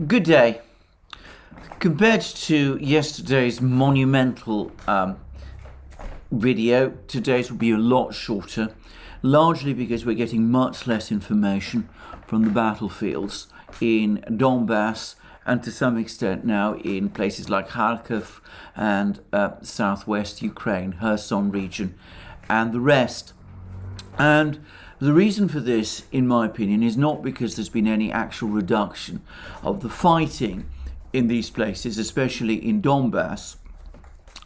Good day. Compared to yesterday's monumental video, today's will be a lot shorter, largely because we're getting much less information from the battlefields in Donbass and to some extent now in places like Kharkiv and southwest Ukraine, Kherson region and the rest. And the reason for this, in my opinion, is not because there's been any actual reduction of the fighting in these places, especially in Donbass,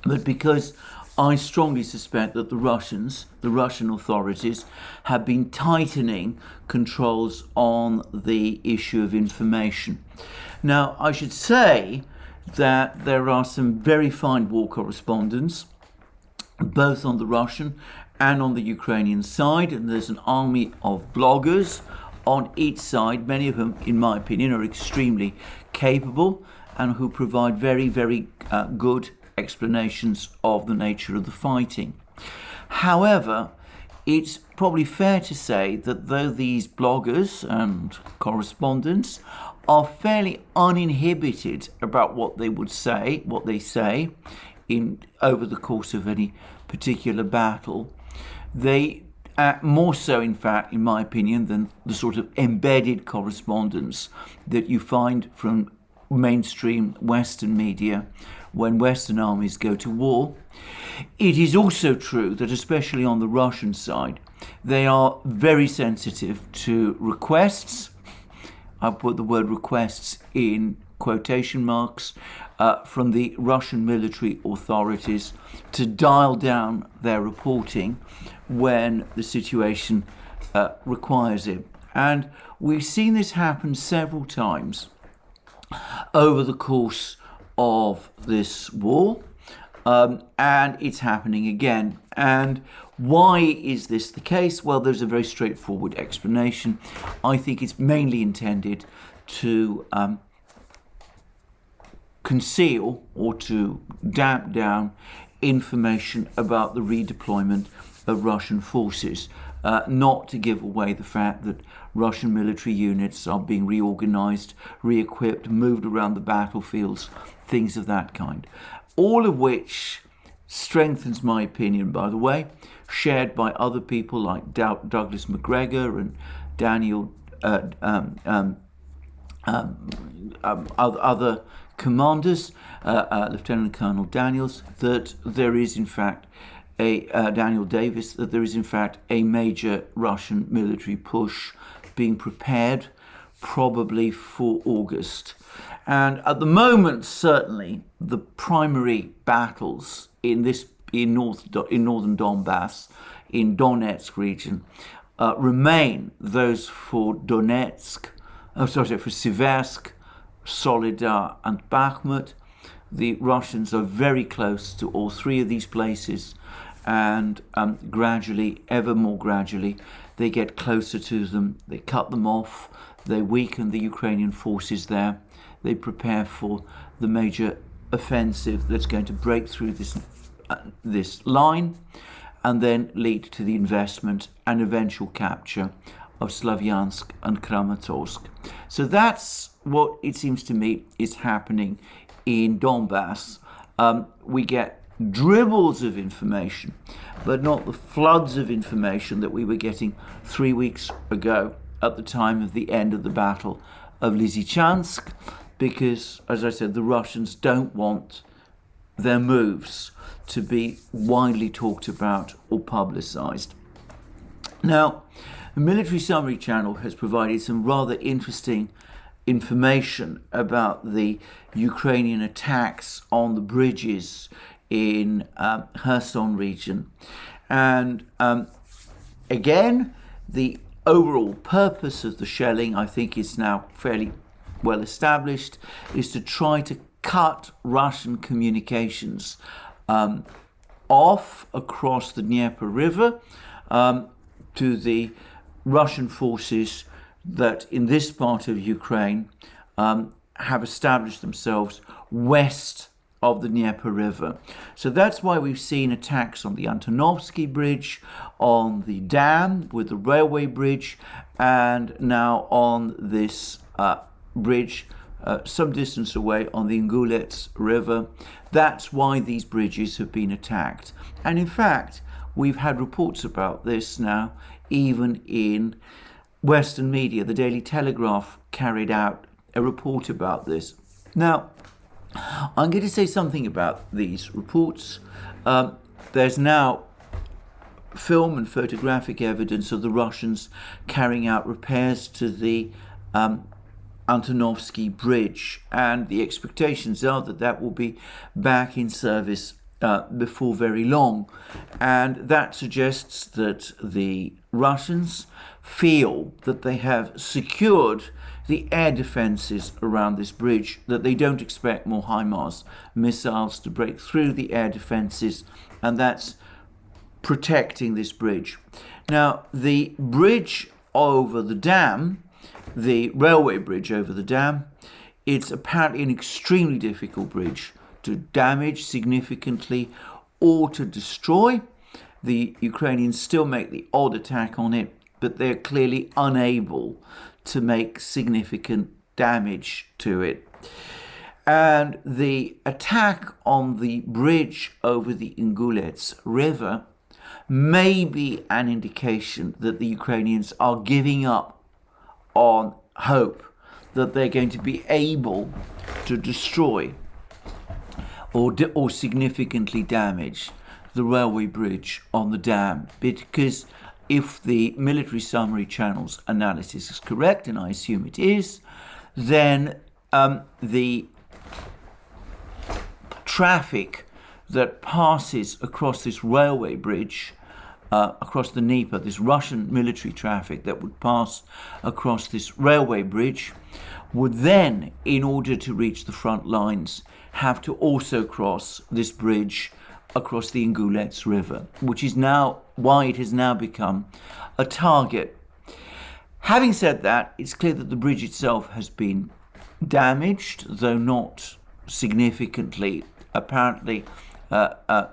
but because I strongly suspect that the Russian authorities, have been tightening controls on the issue of information. Now, I should say that there are some very fine war correspondents, both on the Russian and on the Ukrainian side, and there's an army of bloggers on each side, many of whom, in my opinion, are extremely capable and who provide very, very good explanations of the nature of the fighting. However, it's probably fair to say that though these bloggers and correspondents are fairly uninhibited about what they say over the course of any particular battle, they more so, in fact, in my opinion, than the sort of embedded correspondence that you find from mainstream Western media when Western armies go to war. It is also true that, especially on the Russian side, they are very sensitive to requests. I put the word requests in quotation marks, from the Russian military authorities to dial down their reporting when the situation requires it. And we've seen this happen several times over the course of this war, and it's happening again. And why is this the case? Well, there's a very straightforward explanation. I think it's mainly intended to conceal or to damp down information about the redeployment of Russian forces, not to give away the fact that Russian military units are being reorganized, re-equipped, moved around the battlefields, things of that kind. All of which strengthens my opinion, by the way, shared by other people like Douglas McGregor and Daniel, other commanders, Lieutenant Colonel Daniels, that there is in fact Daniel Davis, that there is in fact a major Russian military push being prepared, probably for August. And at the moment, certainly, the primary battles in northern Donbass, in Donetsk region, remain those for Siversk, Solidar and Bakhmut. The Russians are very close to all three of these places, and gradually, ever more gradually, they get closer to them. They cut them off. They weaken the Ukrainian forces there. They prepare for the major offensive that's going to break through this line and then lead to the investment and eventual capture of Slavyansk and Kramatorsk. So that's what it seems to me is happening in Donbass. We get dribbles of information, but not the floods of information that we were getting 3 weeks ago at the time of the end of the Battle of Lysychansk, because, as I said, the Russians don't want their moves to be widely talked about or publicized. Now, the Military Summary Channel has provided some rather interesting information about the Ukrainian attacks on the bridges in Kherson region. And again, the overall purpose of the shelling, I think is now fairly well established, is to try to cut Russian communications off across the Dnieper River to the Russian forces that in this part of Ukraine have established themselves west of the Dnieper River. So that's why we've seen attacks on the Antonovsky Bridge, on the dam with the railway bridge, and now on this bridge some distance away on the Ingulets River. That's why these bridges have been attacked. And in fact, we've had reports about this now, even in Western media. The Daily Telegraph carried out a report about this. Now, I'm going to say something about these reports. There's now film and photographic evidence of the Russians carrying out repairs to the Antonovsky Bridge, and the expectations are that that will be back in service before very long. And that suggests that the Russians feel that they have secured the air defenses around this bridge, that they don't expect more HIMARS missiles to break through the air defenses, and that's protecting this bridge. Now, the bridge over the dam, the railway bridge over the dam, it's apparently an extremely difficult bridge to damage significantly or to destroy. The Ukrainians still make the odd attack on it, but they're clearly unable to make significant damage to it. And the attack on the bridge over the Ingulets River may be an indication that the Ukrainians are giving up on hope that they're going to be able to destroy or significantly damage the railway bridge on the dam. Because if the military summary channel's analysis is correct, and I assume it is, then the traffic that passes across this railway bridge, across the Dnieper, this Russian military traffic that would pass across this railway bridge, would then, in order to reach the front lines, have to also cross this bridge across the Ingulets River, which is now why it has now become a target. Having said that, it's clear that the bridge itself has been damaged, though not significantly. Apparently,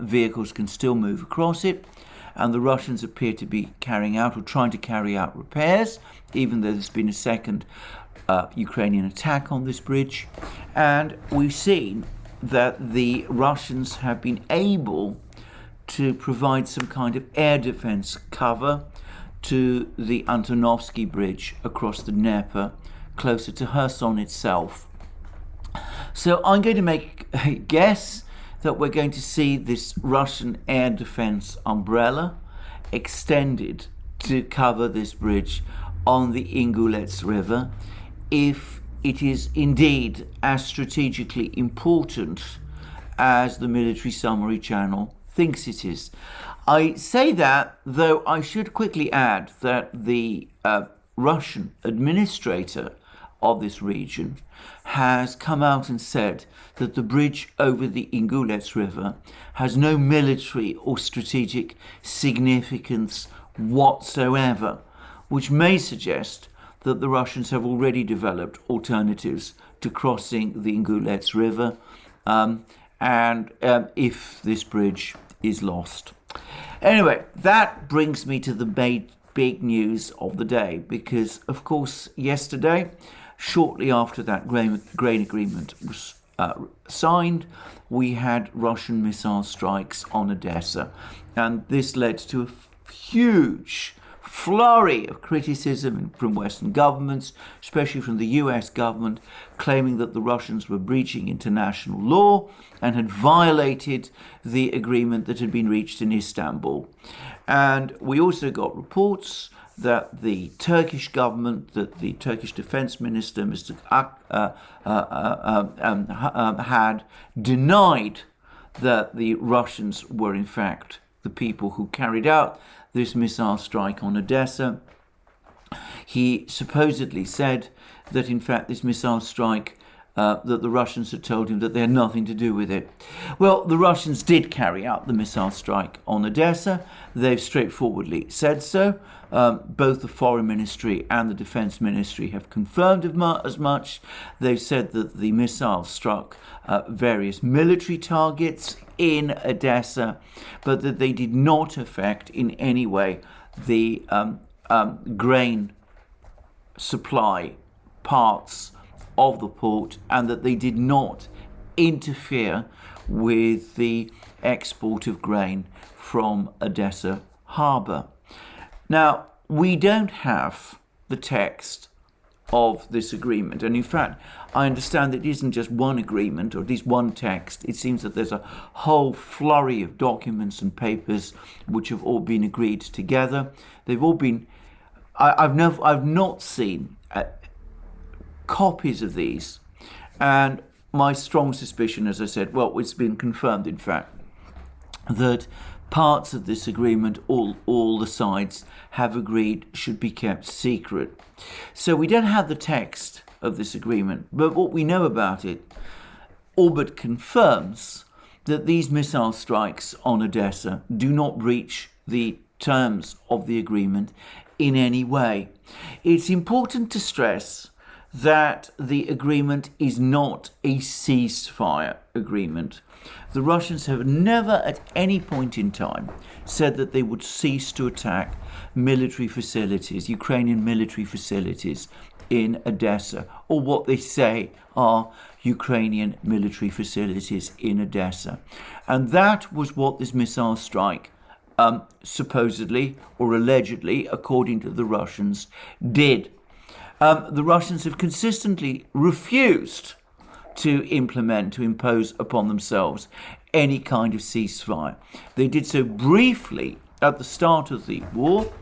vehicles can still move across it, and the Russians appear to be carrying out or trying to carry out repairs, even though there's been a second Ukrainian attack on this bridge. And we've seen that the Russians have been able to provide some kind of air defense cover to the Antonovsky Bridge across the Dnieper, closer to Kherson itself. So I'm going to make a guess that we're going to see this Russian air defense umbrella extended to cover this bridge on the Ingulets River, if it is indeed as strategically important as the military summary channel thinks it is. I say that, though I should quickly add that the Russian administrator of this region has come out and said that the bridge over the Ingulets River has no military or strategic significance whatsoever, which may suggest that the Russians have already developed alternatives to crossing the Ingulets River, if this bridge is lost. Anyway, that brings me to the big news of the day, because, of course, yesterday, shortly after that grain agreement was signed, we had Russian missile strikes on Odessa, and this led to a huge flurry of criticism from Western governments, especially from the US government, claiming that the Russians were breaching international law and had violated the agreement that had been reached in Istanbul. And we also got reports that the Turkish government, that the Turkish Defense Minister, Mr. had denied that the Russians were in fact the people who carried out this missile strike on Odessa. He supposedly said that in fact this missile strike, that the Russians had told him that they had nothing to do with it. Well, the Russians did carry out the missile strike on Odessa. They've straightforwardly said so. Both the Foreign Ministry and the Defense Ministry have confirmed as much. They've said that the missile struck various military targets in Odessa, but that they did not affect in any way the grain supply parts of the port, and that they did not interfere with the export of grain from Odessa harbour. Now, we don't have the text of this agreement, and in fact I understand that it isn't just one agreement or at least one text. It seems that there's a whole flurry of documents and papers which have all been agreed together. They've all been I've not seen copies of these, and my strong suspicion, as I said, well, it's been confirmed in fact, that parts of this agreement, all the sides have agreed should be kept secret. So we don't have the text of this agreement, but what we know about it all but confirms that these missile strikes on Odessa do not breach the terms of the agreement in any way. It's important to stress that the agreement is not a ceasefire agreement. The Russians have never at any point in time said that they would cease to attack military facilities, Ukrainian military facilities in Odessa, or what they say are Ukrainian military facilities in Odessa. And that was what this missile strike supposedly or allegedly, according to the Russians, did. The Russians have consistently refused to impose upon themselves any kind of ceasefire. They did so briefly at the start of the war.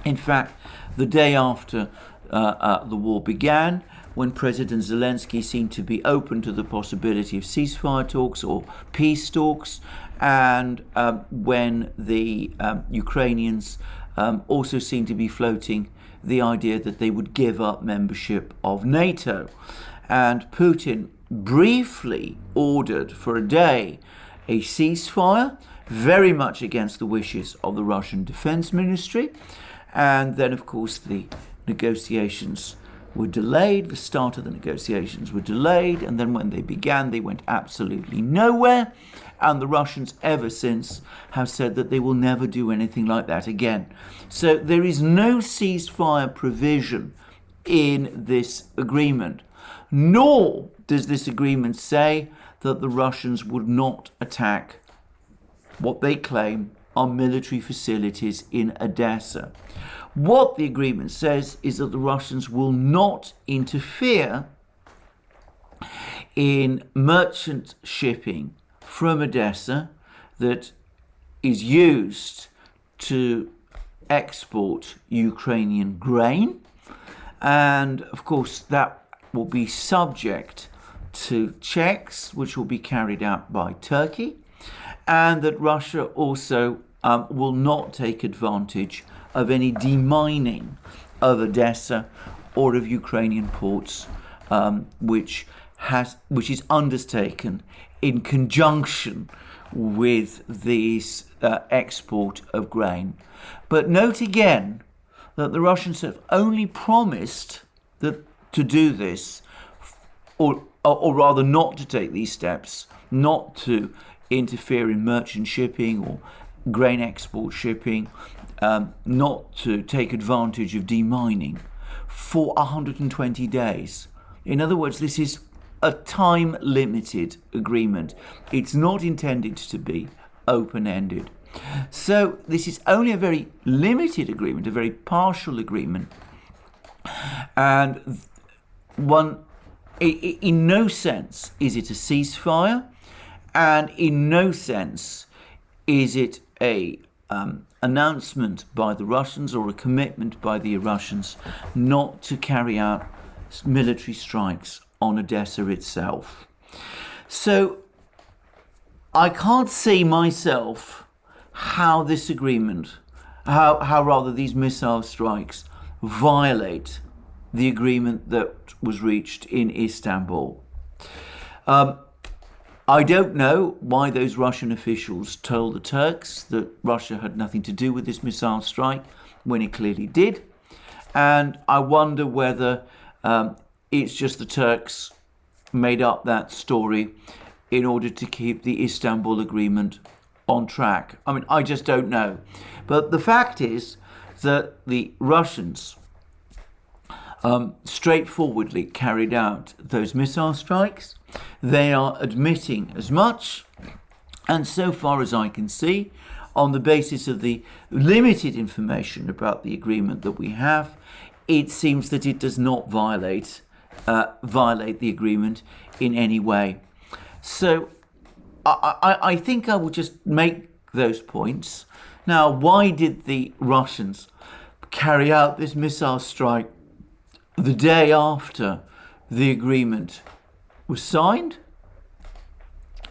In fact, the day after the war began, when President Zelensky seemed to be open to the possibility of ceasefire talks or peace talks, and when the Ukrainians also seemed to be floating the idea that they would give up membership of NATO. And Putin briefly ordered for a day a ceasefire, very much against the wishes of the Russian Defense Ministry. And then, of course, the negotiations were delayed. The start of the negotiations were delayed. And then when they began, they went absolutely nowhere. And the Russians ever since have said that they will never do anything like that again. So there is no ceasefire provision in this agreement, nor does this agreement say that the Russians would not attack what they claim are military facilities in Odessa. What the agreement says is that the Russians will not interfere in merchant shipping from Odessa that is used to export Ukrainian grain, and of course that will be subject to checks which will be carried out by Turkey, and that Russia also will not take advantage of any demining of Odessa or of Ukrainian ports, which is undertaken in conjunction with this export of grain. But note again that the Russians have only promised that to do this, or rather not to take these steps, not to interfere in merchant shipping or grain export shipping, not to take advantage of demining for 120 days. In other words, this is a time-limited agreement. It's not intended to be open-ended. So this is only a very limited agreement, a very partial agreement, and in no sense is it a ceasefire, and in no sense is it a announcement by the Russians or a commitment by the Russians not to carry out military strikes on Odessa itself. So I can't see myself how this agreement, how rather these missile strikes violate the agreement that was reached in Istanbul. I don't know why those Russian officials told the Turks that Russia had nothing to do with this missile strike when it clearly did. And I wonder whether it's just the Turks made up that story in order to keep the Istanbul agreement on track. I mean, I just don't know. But the fact is that the Russians straightforwardly carried out those missile strikes. They are admitting as much, and so far as I can see, on the basis of the limited information about the agreement that we have, it seems that it does not violate the agreement in any way. So I think I will just make those points. Now, why did the Russians carry out this missile strike the day after the agreement was signed?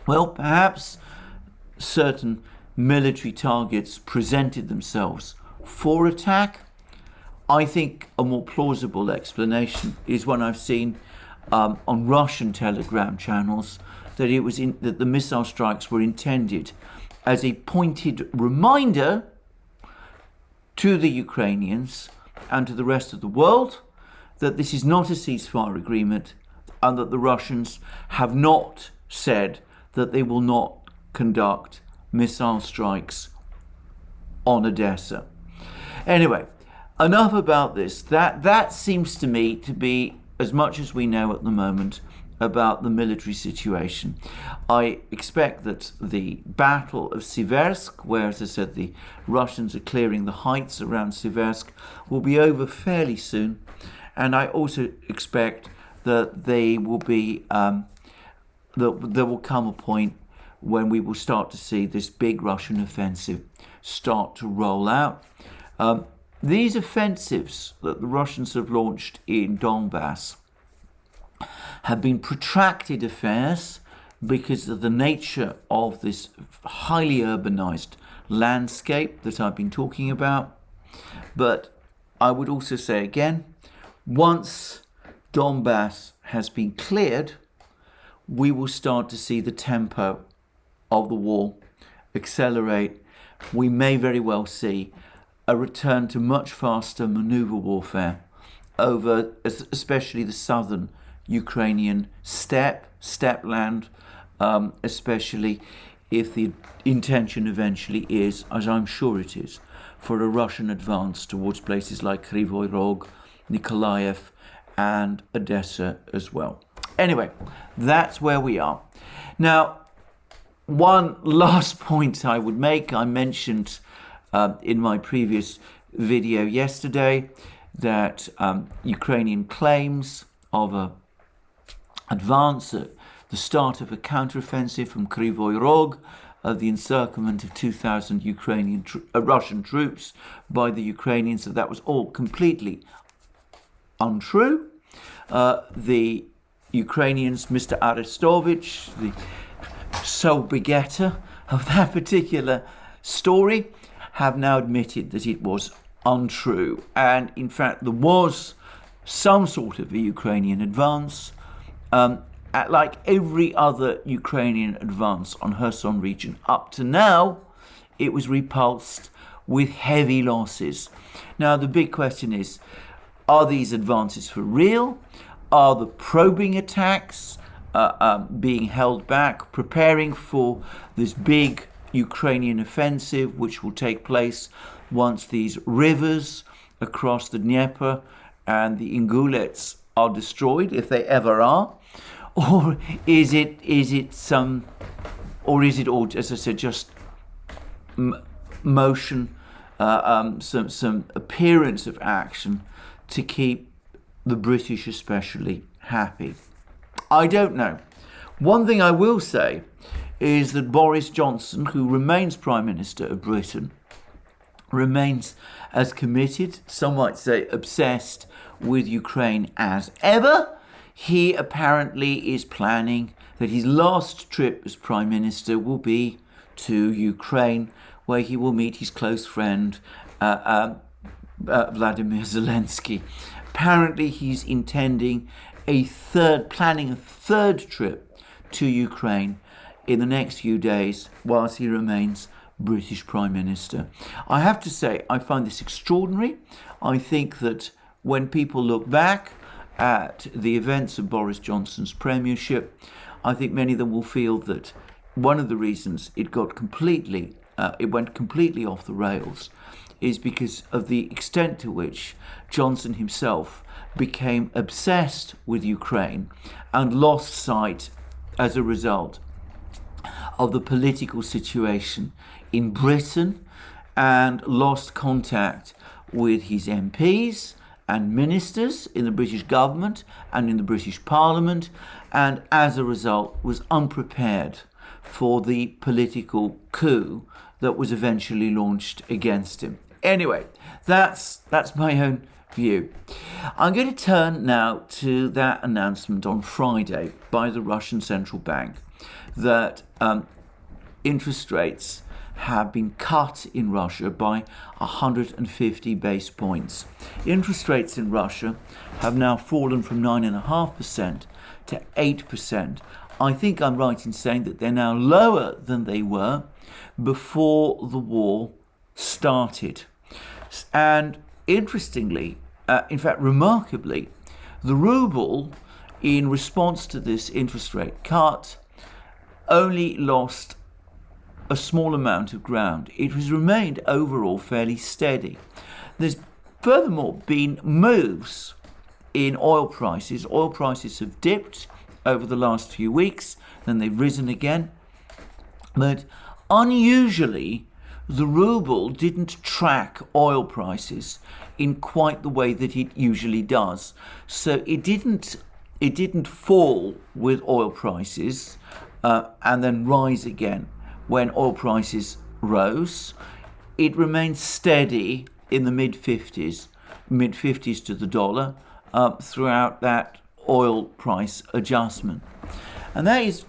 Well, perhaps certain military targets presented themselves for attack. I think a more plausible explanation is one I've seen on Russian telegram channels, that that the missile strikes were intended as a pointed reminder to the Ukrainians and to the rest of the world that this is not a ceasefire agreement, and that the Russians have not said that they will not conduct missile strikes on Odessa. Anyway, enough about this. That seems to me to be as much as we know at the moment about the military situation. I expect that the Battle of Siversk, where, as I said, the Russians are clearing the heights around Siversk, will be over fairly soon. And I also expect that there will come a point when we will start to see this big Russian offensive start to roll out. These offensives that the Russians have launched in Donbass have been protracted affairs because of the nature of this highly urbanized landscape that I've been talking about. But I would also say again, once Donbass has been cleared, we will start to see the tempo of the war accelerate. We may very well see a return to much faster maneuver warfare over especially the southern Ukrainian steppe land, especially if the intention eventually is, as I'm sure it is, for a Russian advance towards places like Kryvyi Rog, Nikolaev and Odessa as well. Anyway, that's where we are. Now, one last point I would make, I mentioned in my previous video yesterday that Ukrainian claims of an advance at the start of a counteroffensive from Kryvyi Rog, the encirclement of 2,000 Russian troops by the Ukrainians, that was all completely untrue. The Ukrainians, Mr. Arestovich, the sole begetter of that particular story, have now admitted that it was untrue. And in fact, there was some sort of a Ukrainian advance. Like every other Ukrainian advance on Kherson region up to now, it was repulsed with heavy losses. Now, the big question is, are these advances for real? Are the probing attacks being held back, preparing for this big Ukrainian offensive, which will take place once these rivers across the Dnieper and the Ingulets are destroyed, if they ever are? Or is it all, as I said, just motion, some appearance of action to keep the British especially happy? I don't know. One thing I will say is that Boris Johnson, who remains Prime Minister of Britain, remains as committed, some might say obsessed, with Ukraine as ever. He apparently is planning that his last trip as Prime Minister will be to Ukraine, where he will meet his close friend Vladimir Zelensky. Apparently he's planning a third trip to Ukraine in the next few days whilst he remains British Prime Minister. I have to say, I find this extraordinary. I think that when people look back at the events of Boris Johnson's premiership, I think many of them will feel that one of the reasons it went completely off the rails is because of the extent to which Johnson himself became obsessed with Ukraine and lost sight as a result of the political situation in Britain and lost contact with his MPs and ministers in the British government and in the British Parliament, and as a result was unprepared for the political coup that was eventually launched against him. Anyway, that's my own view. I'm going to turn now to that announcement on Friday by the Russian Central Bank that interest rates have been cut in Russia by 150 base points. Interest rates in Russia have now fallen from 9.5% to 8%. I think I'm right in saying that they're now lower than they were before the war started. And interestingly, in fact remarkably, the ruble, in response to this interest rate cut, only lost a small amount of ground. It has remained overall fairly steady. There's furthermore been moves in oil prices. Oil prices have dipped over the last few weeks, then they've risen again. But unusually, the ruble didn't track oil prices in quite the way that it usually does. So it didn't fall with oil prices and then rise again when oil prices rose. It remained steady in the mid-50s to the dollar throughout that oil price adjustment. And that is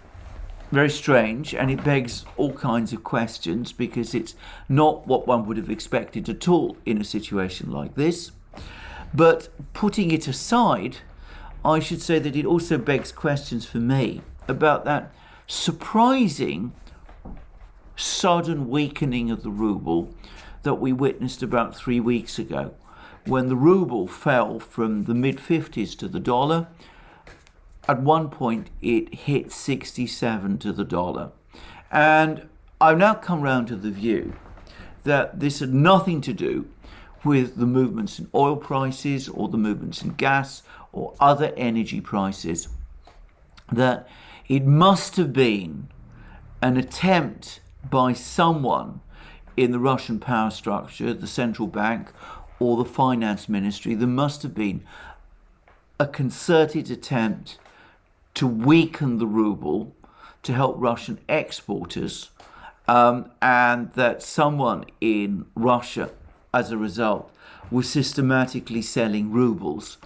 very strange, and it begs all kinds of questions because it's not what one would have expected at all in a situation like this. But putting it aside, I should say that it also begs questions for me about that surprising sudden weakening of the ruble that we witnessed about 3 weeks ago, when the ruble fell from the mid-50s to the dollar. At one point it hit 67 to the dollar. And I've now come round to the view that this had nothing to do with the movements in oil prices or the movements in gas or other energy prices, that it must have been an attempt by someone in the Russian power structure, the central bank or the finance ministry. There must have been a concerted attempt to weaken the ruble to help Russian exporters, and that someone in Russia, as a result, was systematically selling rubles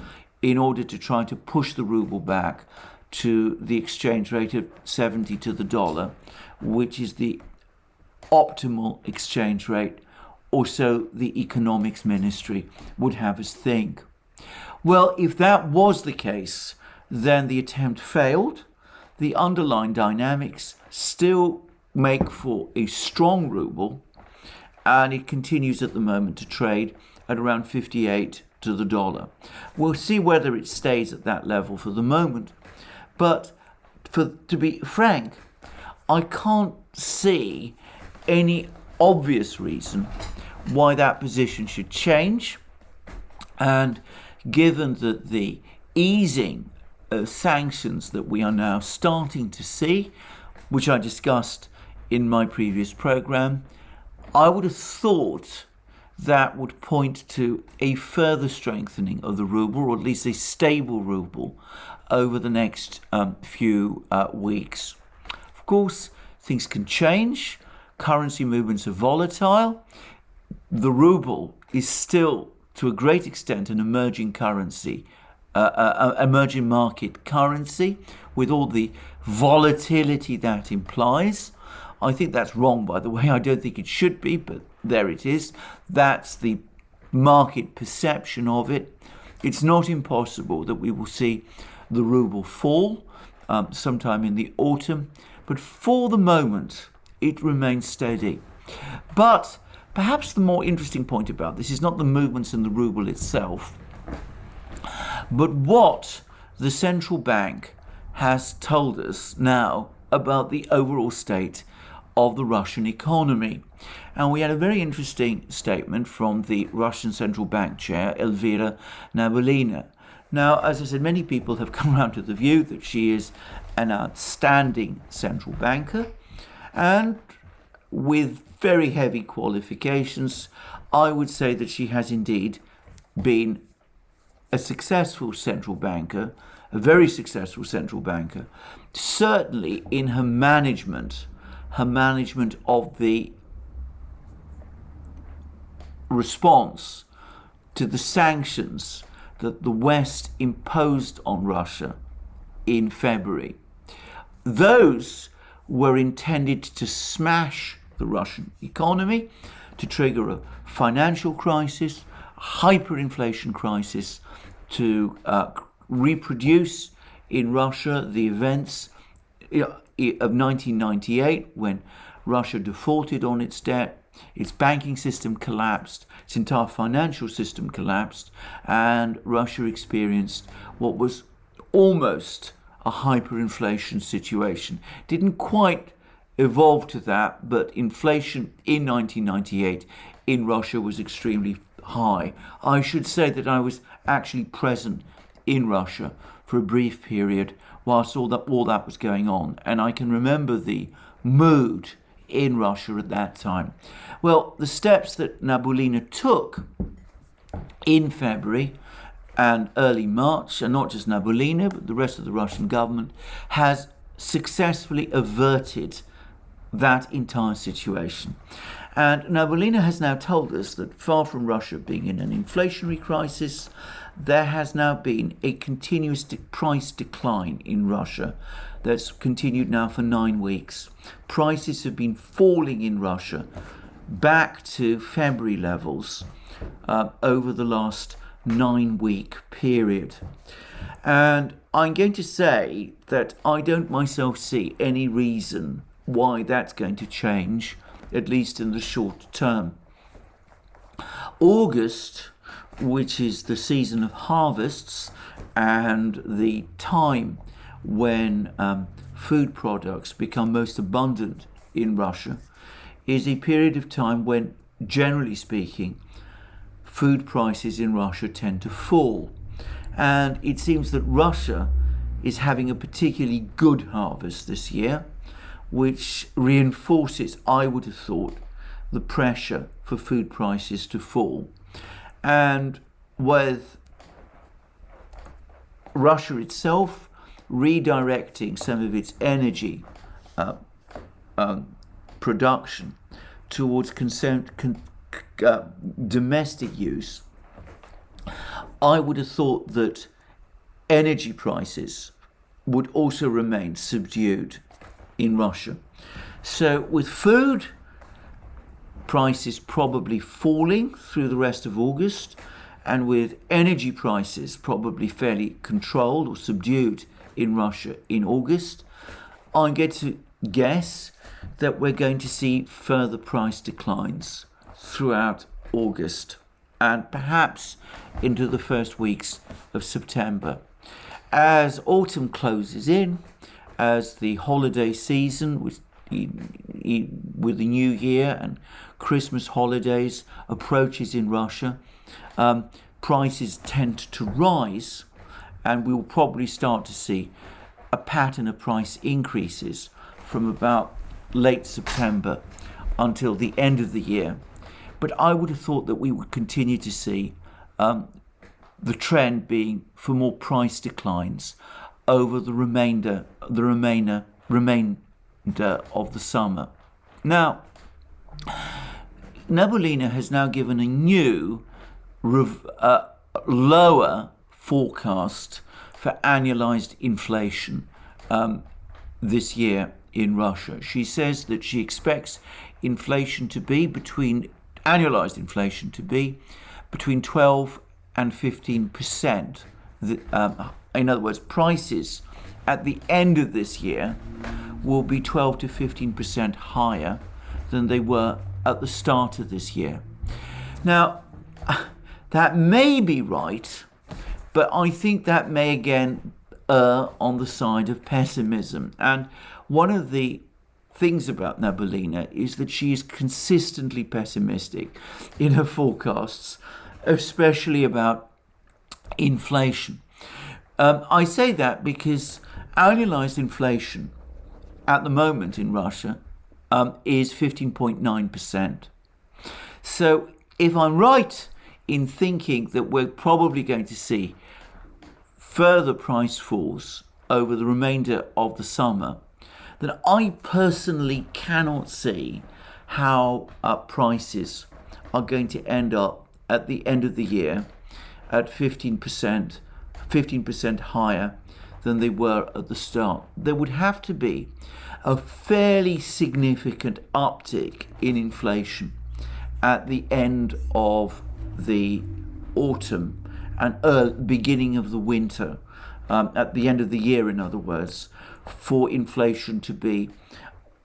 in order to try to push the ruble back to the exchange rate of 70 to the dollar, which is the optimal exchange rate, or so the economics ministry would have us think. Well, if that was the case, then the attempt failed. The underlying dynamics still make for a strong ruble, and it continues at the moment to trade at around 58 to the dollar. We'll see whether it stays at that level for the moment, but to be frank, I can't see any obvious reason why that position should change. And given that the easing of sanctions that we are now starting to see, which I discussed in my previous program, I would have thought that would point to a further strengthening of the ruble, or at least a stable ruble, over the next few weeks. Of course, things can change. Currency movements are volatile. The ruble is still, to a great extent, an emerging currency, emerging market currency, with all the volatility that implies. I think that's wrong, by the way. I don't think it should be, but there it is. That's the market perception of it. It's not impossible that we will see the ruble fall sometime in the autumn, but for the moment, it remains steady. But perhaps the more interesting point about this is not the movements in the ruble itself, but what the central bank has told us now about the overall state of the Russian economy. And we had a very interesting statement from the Russian central bank chair, Elvira Nabiullina, Now, as I said, many people have come around to the view that she is an outstanding central banker, and with very heavy qualifications, I would say that she has indeed been a successful central banker, a very successful central banker, certainly in her management of the response to the sanctions that the West imposed on Russia in February. Those were intended to smash the Russian economy, to trigger a financial crisis, a hyperinflation crisis, to reproduce in Russia the events of 1998, when Russia defaulted on its debt, its banking system collapsed, its entire financial system collapsed, and Russia experienced what was almost a hyperinflation situation. Didn't quite evolve to that, but inflation in 1998 in Russia was extremely high. I should say that I was actually present in Russia for a brief period whilst all that was going on, and I can remember the mood in Russia at that time. Well, the steps that Nabiullina took in February and early March, and not just Nabiullina, but the rest of the Russian government, has successfully averted that entire situation. And Nabiullina has now told us that far from Russia being in an inflationary crisis, there has now been a continuous price decline in Russia that's continued now for 9 weeks. Prices have been falling in Russia back to February levels over the last 9-week period. And I'm going to say that I don't myself see any reason why that's going to change, at least in the short term. August, which is the season of harvests and the time when food products become most abundant in Russia, is a period of time when, generally speaking, food prices in Russia tend to fall. And it seems that Russia is having a particularly good harvest this year, which reinforces, I would have thought, the pressure for food prices to fall. And with Russia itself redirecting some of its energy production towards domestic use, I would have thought that energy prices would also remain subdued in Russia. So with food prices probably falling through the rest of August, and with energy prices probably fairly controlled or subdued in Russia in August, I'm going to guess that we're going to see further price declines throughout August and perhaps into the first weeks of September. As autumn closes in, as the holiday season with the New Year and Christmas holidays approaches in Russia, prices tend to rise, and we will probably start to see a pattern of price increases from about late September until the end of the year. But I would have thought that we would continue to see the trend being for more price declines over the remainder of the summer. Now, Nabiullina has now given a new lower forecast for annualized inflation this year in Russia. She says that she expects inflation to be annualized inflation to be between 12 and 15%. In other words, prices at the end of this year will be 12 to 15% higher than they were at the start of this year. Now, that may be right, but I think that may again err on the side of pessimism. And one of the things about Nabiullina is that she is consistently pessimistic in her forecasts, especially about inflation. I say that because annualized inflation at the moment in Russia is 15.9%. So if I'm right in thinking that we're probably going to see further price falls over the remainder of the summer, then I personally cannot see how prices are going to end up at the end of the year at 15% higher than they were at the start. There would have to be a fairly significant uptick in inflation at the end of the autumn and beginning of the winter, at the end of the year, in other words, for inflation to be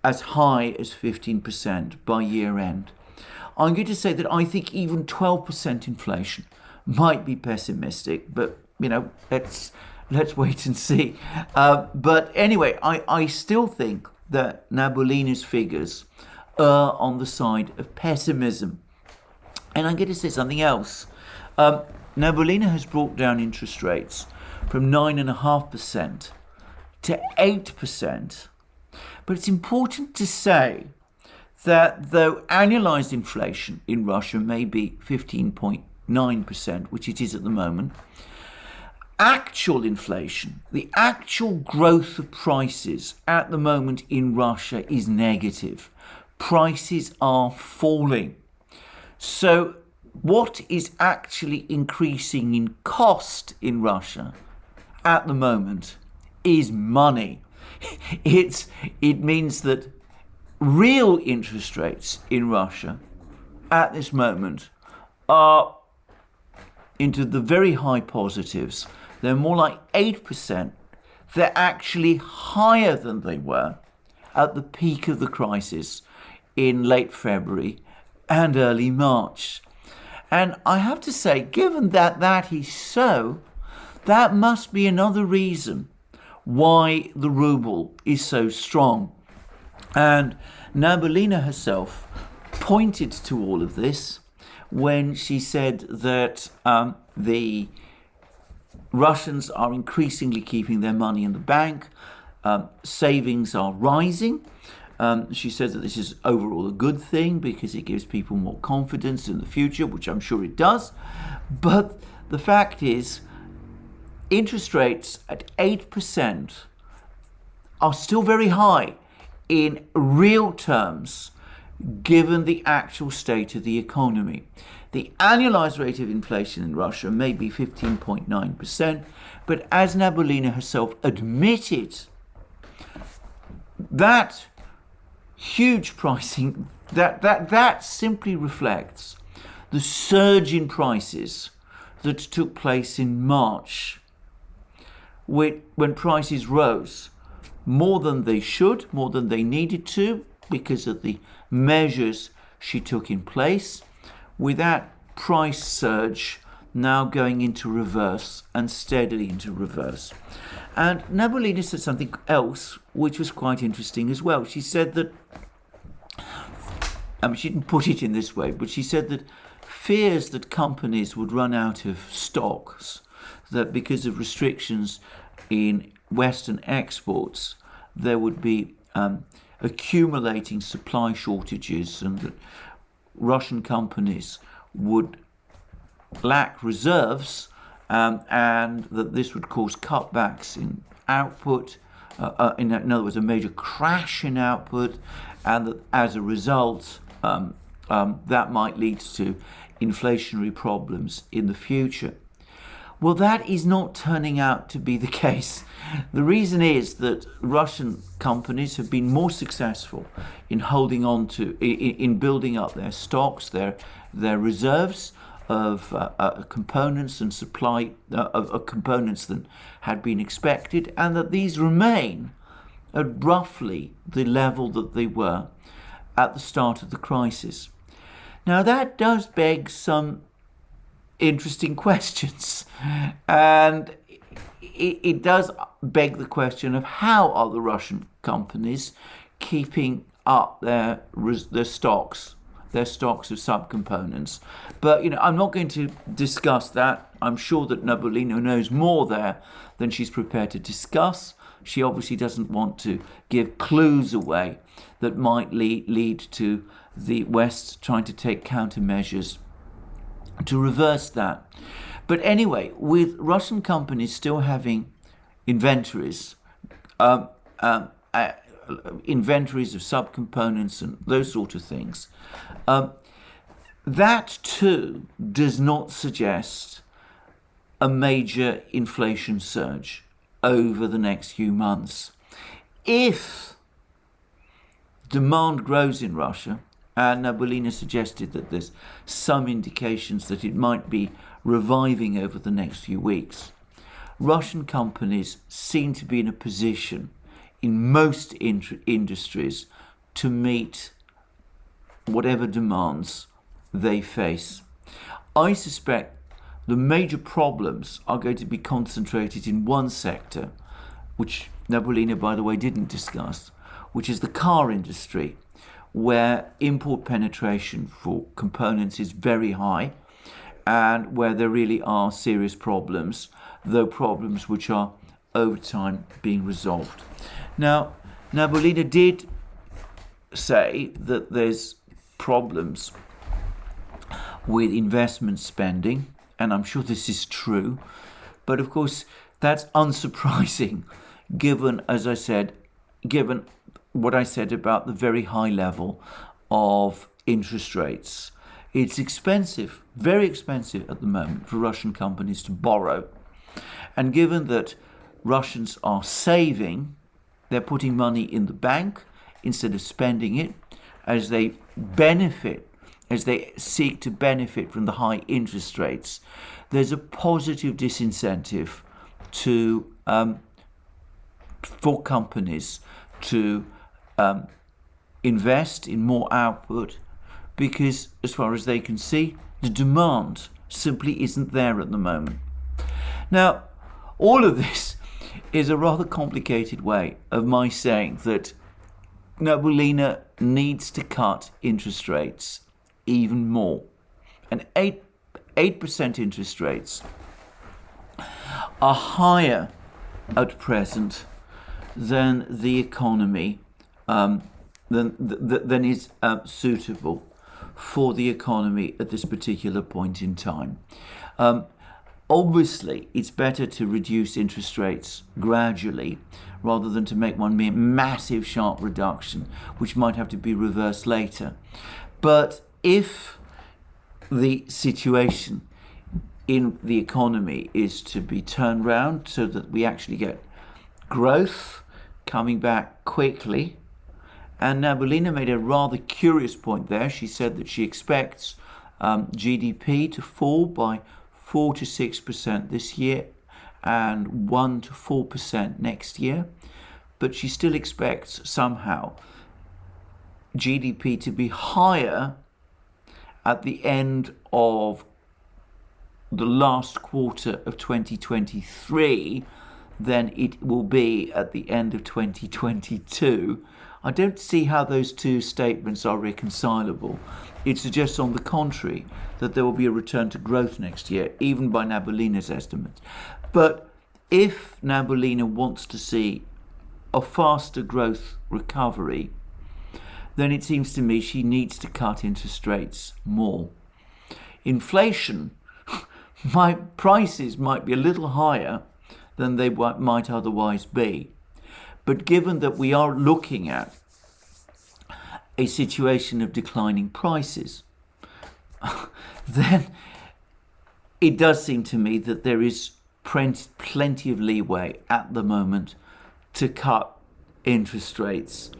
as high as 15% by year end. I'm going to say that I think even 12% inflation might be pessimistic, but let's wait and see. But anyway, I still think that Nabolina's figures are on the side of pessimism. And I'm going to say something else. Nabolina has brought down interest rates from 9.5% to 8%. But it's important to say that though annualized inflation in Russia may be 15.9%, which it is at the moment, actual inflation, the actual growth of prices at the moment in Russia is negative. Prices are falling. So what is actually increasing in cost in Russia at the moment is money. It means that real interest rates in Russia at this moment are into the very high positives. They're more like 8%. They're actually higher than they were at the peak of the crisis in late February and early March. And I have to say, given that that is so, that must be another reason why the ruble is so strong. And Nabolina herself pointed to all of this when she said that the Russians are increasingly keeping their money in the bank, savings are rising. She says that this is overall a good thing because it gives people more confidence in the future, which I'm sure it does. But the fact is, interest rates at 8% are still very high in real terms, given the actual state of the economy. The annualized rate of inflation in Russia may be 15.9%, but as Nabolina herself admitted, that huge pricing, that simply reflects the surge in prices that took place in March, when prices rose more than they should, more than they needed to, because of the measures she took in place, with that price surge now going into reverse and steadily into reverse. And Nabolina said something else which was quite interesting as well. She said that, she didn't put it in this way, but she said that fears that companies would run out of stocks, that because of restrictions in Western exports, there would be accumulating supply shortages and that Russian companies would lack reserves, and that this would cause cutbacks in output, in other words, a major crash in output, and that as a result, that might lead to inflationary problems in the future. Well, that is not turning out to be the case. The reason is that Russian companies have been more successful in holding on to, in building up their stocks, their reserves of components and supply of components than had been expected, and that these remain at roughly the level that they were at the start of the crisis. Now, that does beg some interesting questions, and it does beg the question of how are the Russian companies keeping up their stocks of subcomponents. But I'm not going to discuss that I'm sure that Nabolina knows more there than she's prepared to discuss. She obviously doesn't want to give clues away that might lead to the West trying to take countermeasures to reverse that. But anyway, with Russian companies still having inventories, inventories of subcomponents and those sort of things, that too does not suggest a major inflation surge over the next few months. If demand grows in Russia, and Nabolina suggested that there's some indications that it might be reviving over the next few weeks, Russian companies seem to be in a position in most industries to meet whatever demands they face. I suspect the major problems are going to be concentrated in one sector, which Nabolina, by the way, didn't discuss, which is the car industry, where import penetration for components is very high and where there really are serious problems, though problems which are over time being resolved. Now, Nabolina did say that there's problems with investment spending, and I'm sure this is true, but of course that's unsurprising given, as I said, given what I said about the very high level of interest rates. It's expensive, very expensive at the moment for Russian companies to borrow. And given that Russians are saving, they're putting money in the bank instead of spending it as they seek to benefit from the high interest rates. There's a positive disincentive for companies to invest in more output, because as far as they can see, the demand simply isn't there at the moment. Now, all of this is a rather complicated way of my saying that Nabolina needs to cut interest rates even more. And 8% interest rates are higher at present than the economy, than is suitable for the economy at this particular point in time. Obviously, it's better to reduce interest rates gradually rather than to make one massive sharp reduction, which might have to be reversed later. But if the situation in the economy is to be turned round so that we actually get growth coming back quickly, and Nabolina made a rather curious point there. She said that she expects GDP to fall by 4 to 6% this year and 1 to 4% next year, but she still expects somehow GDP to be higher at the end of the last quarter of 2023 than it will be at the end of 2022. I don't see how those two statements are reconcilable. It suggests, on the contrary, that there will be a return to growth next year, even by Nabolina's estimates. But if Nabolina wants to see a faster growth recovery, then it seems to me she needs to cut interest rates more. Inflation, my prices might be a little higher than they might otherwise be. But given that we are looking at a situation of declining prices, then it does seem to me that there is plenty of leeway at the moment to cut interest rates.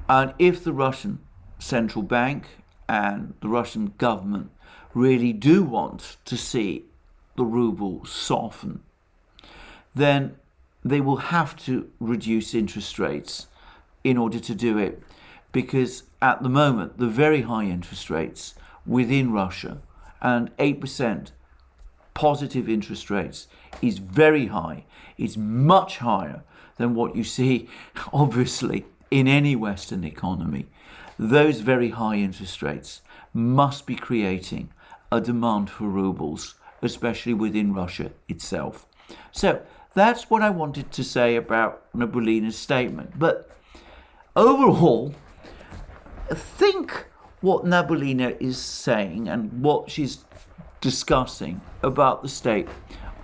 And if the Russian central bank and the Russian government really do want to see the ruble soften, then they will have to reduce interest rates in order to do it, because at the moment the very high interest rates within Russia, and 8% positive interest rates, is very high. It's much higher than what you see obviously in any Western economy. Those very high interest rates must be creating a demand for rubles especially within Russia itself. So that's what I wanted to say about Nabiullina's statement. But overall, think what Nabiullina is saying and what she's discussing about the state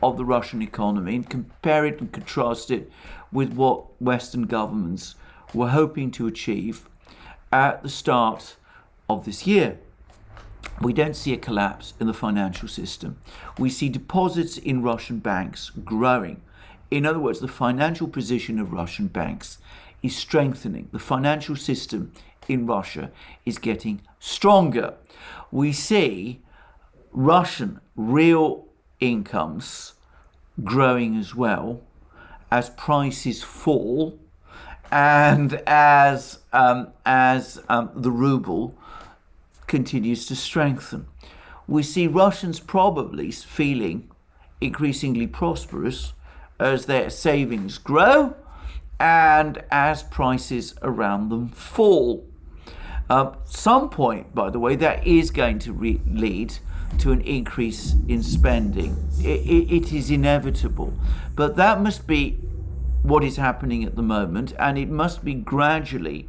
of the Russian economy, and compare it and contrast it with what Western governments were hoping to achieve at the start of this year. We don't see a collapse in the financial system. We see deposits in Russian banks growing. In other words, the financial position of Russian banks is strengthening. The financial system in Russia is getting stronger. We see Russian real incomes growing as well as prices fall and as the ruble continues to strengthen. We see Russians probably feeling increasingly prosperous as their savings grow and as prices around them fall. Some point, by the way, that is going to lead to an increase in spending. It is inevitable. But that must be what is happening at the moment, and it must be gradually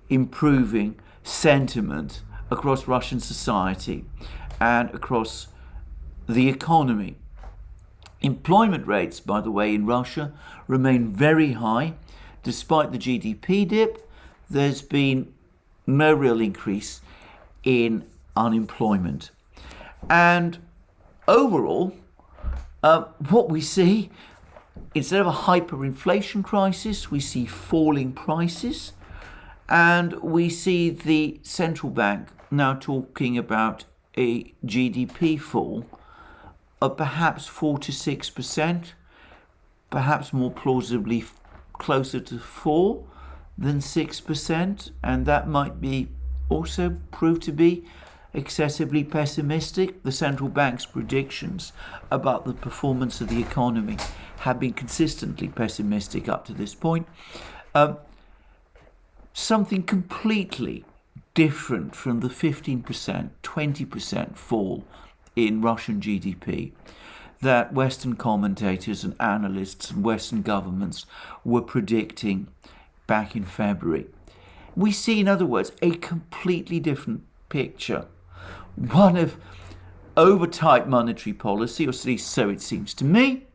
improving sentiment across Russian society and across the economy. Employment rates, by the way, in Russia remain very high. Despite the GDP dip, there's been no real increase in unemployment. And overall, what we see, instead of a hyperinflation crisis, we see falling prices, and we see the central bank now talking about a GDP fall of perhaps 4 to 6%, perhaps more plausibly closer to 4 than 6%, and that might be also prove to be excessively pessimistic. The central bank's predictions about the performance of the economy have been consistently pessimistic up to this point. Something completely different from the 15%, 20% fall in Russian GDP that Western commentators and analysts and Western governments were predicting back in February. We see, in other words, a completely different picture. One of over-tight monetary policy, or at least so it seems to me,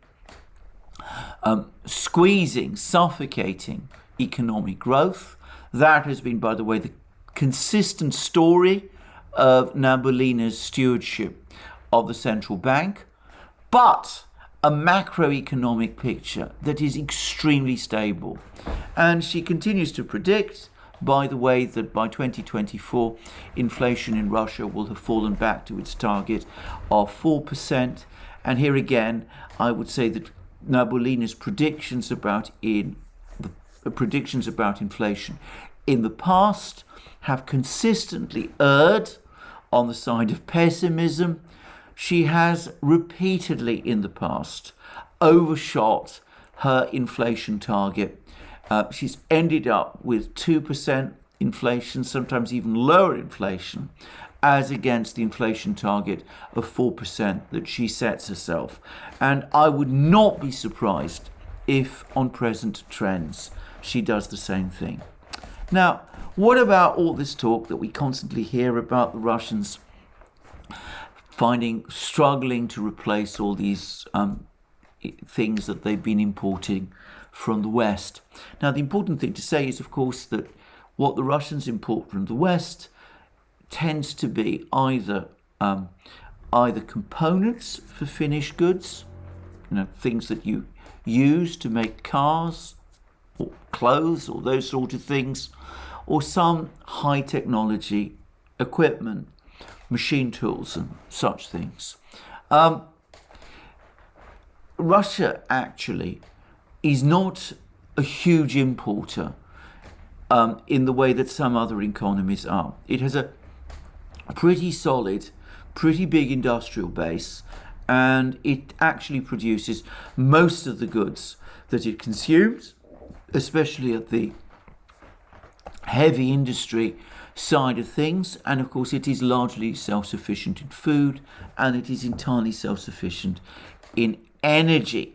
squeezing, suffocating economic growth. That has been, by the way, the consistent story of Nabiullina's stewardship of the central bank, but a macroeconomic picture that is extremely stable. And she continues to predict, by the way, that by 2024, inflation in Russia will have fallen back to its target of 4%. And here again, I would say that Nabiullina's predictions about inflation in the past have consistently erred on the side of pessimism. She has repeatedly in the past overshot her inflation target. She's ended up with 2% inflation, sometimes even lower inflation, as against the inflation target of 4% that she sets herself. And I would not be surprised if, on present trends, she does the same thing. Now, what about all this talk that we constantly hear about the Russians struggling to replace all these things that they've been importing from the West? Now, the important thing to say is, of course, that what the Russians import from the West tends to be either components for finished goods, things that you use to make cars or clothes or those sort of things, or some high technology equipment, machine tools and such things. Russia actually is not a huge importer in the way that some other economies are. It has a pretty solid, pretty big industrial base, and it actually produces most of the goods that it consumes, especially at the heavy industry side of things, and of course it is largely self-sufficient in food, and it is entirely self-sufficient in energy.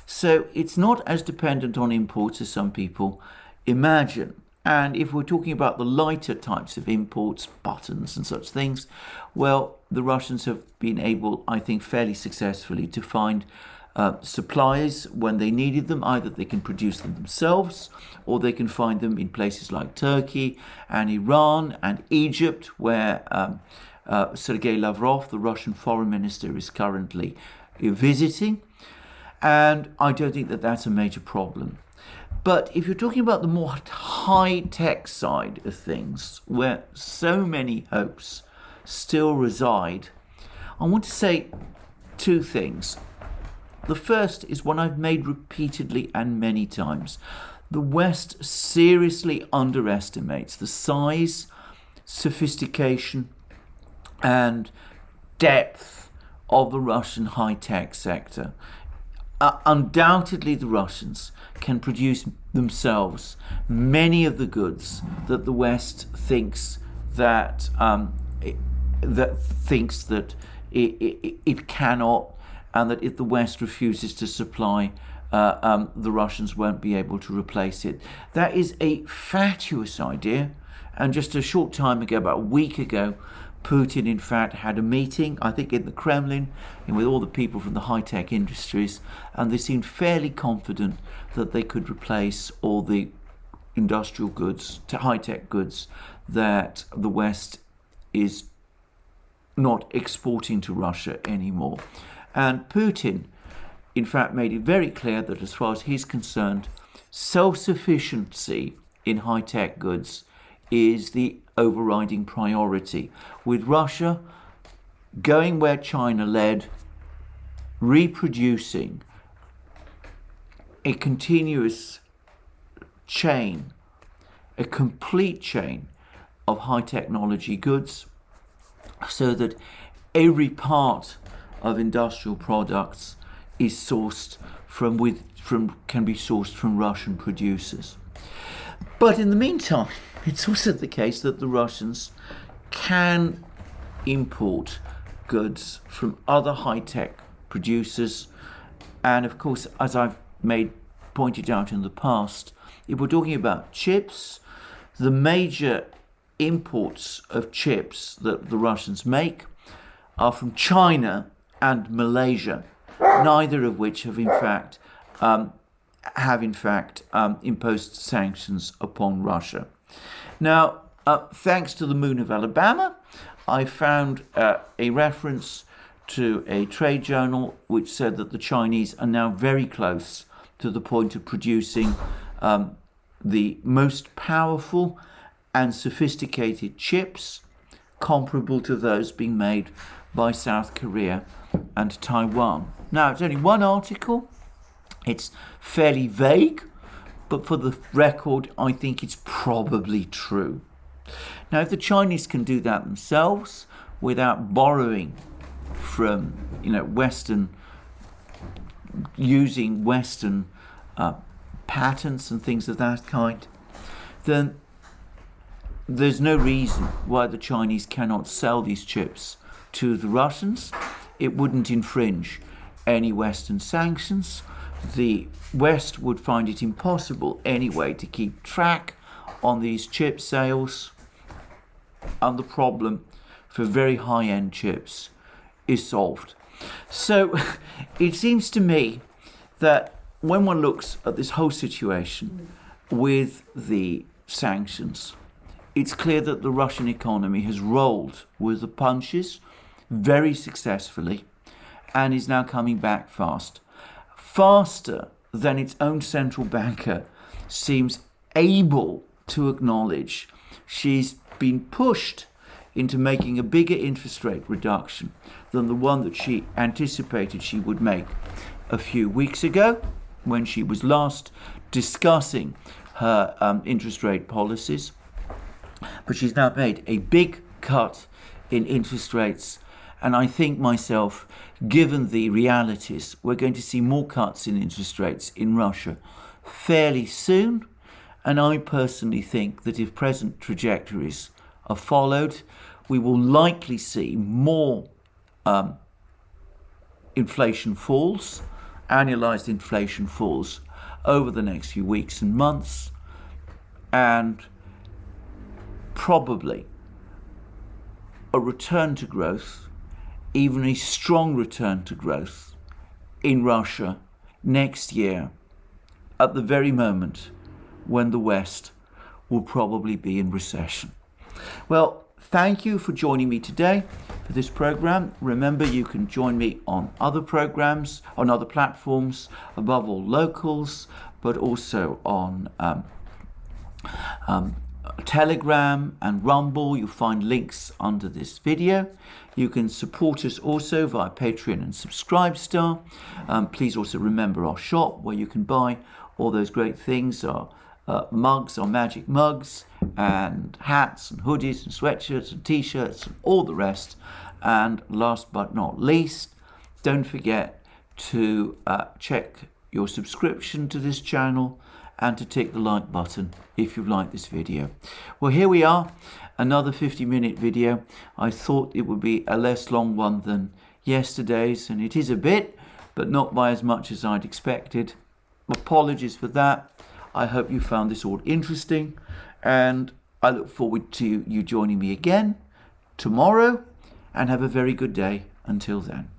So it's not as dependent on imports as some people imagine. And if we're talking about the lighter types of imports, buttons and such things, well, the Russians have been able, I think, fairly successfully to find suppliers when they needed them. Either they can produce them themselves, or they can find them in places like Turkey and Iran and Egypt, where Sergei Lavrov, the Russian foreign minister, is currently visiting. And I don't think that that's a major problem. But if you're talking about the more high-tech side of things, where so many hopes still reside, I want to say two things. The first is one I've made repeatedly and many times. The West seriously underestimates the size, sophistication, and depth of the Russian high-tech sector. Undoubtedly, the Russians can produce themselves many of the goods that the West thinks that it cannot, and that if the West refuses to supply, the Russians won't be able to replace it. That is a fatuous idea, and just a short time ago, about a week ago, Putin, in fact, had a meeting, I think in the Kremlin, with all the people from the high-tech industries, and they seemed fairly confident that they could replace all the industrial goods, to high-tech goods, that the West is not exporting to Russia anymore. And Putin, in fact, made it very clear that as far as he's concerned, self-sufficiency in high-tech goods is the overriding priority, with Russia going where China led, reproducing a continuous chain, a complete chain of high technology goods, so that every part of industrial products is sourced can be sourced from Russian producers. But in the meantime, it's also the case that the Russians can import goods from other high-tech producers. And of course, as I've pointed out in the past, if we're talking about chips, the major imports of chips that the Russians make are from China and Malaysia, neither of which have in fact imposed sanctions upon Russia. Now, thanks to the Moon of Alabama, I found a reference to a trade journal which said that the Chinese are now very close to the point of producing the most powerful and sophisticated chips comparable to those being made by South Korea and Taiwan. Now, it's only one article. It's fairly vague, but for the record, I think it's probably true. Now, if the Chinese can do that themselves without borrowing from, using Western patents and things of that kind, then there's no reason why the Chinese cannot sell these chips to the Russians. It wouldn't infringe any Western sanctions. The West would find it impossible anyway to keep track on these chip sales, and the problem for very high-end chips is solved. So it seems to me that when one looks at this whole situation with the sanctions, it's clear that the Russian economy has rolled with the punches very successfully and is now coming back faster than its own central banker seems able to acknowledge. She's been pushed into making a bigger interest rate reduction than the one that she anticipated she would make a few weeks ago when she was last discussing her interest rate policies. But she's now made a big cut in interest rates, and I think myself, given the realities, we're going to see more cuts in interest rates in Russia fairly soon. And I personally think that if present trajectories are followed. We will likely see more inflation falls, annualized inflation falls over the next few weeks and months, and probably a return to growth, even a strong return to growth in Russia next year, at the very moment when the West will probably be in recession. Well, thank you for joining me today for this program. Remember, you can join me on other programs, on other platforms, above all locals, but also on Telegram and Rumble. You'll find links under this video. You can support us also via Patreon and Subscribestar. Please also remember our shop, where you can buy all those great things, our mugs, our magic mugs, and hats and hoodies and sweatshirts and t-shirts and all the rest. And last but not least, don't forget to check your subscription to this channel and to tick the like button if you've liked this video. Well, here we are, another 50-minute video. I thought it would be a less long one than yesterday's, and it is a bit, but not by as much as I'd expected. Apologies for that. I hope you found this all interesting, and I look forward to you joining me again tomorrow, and have a very good day until then.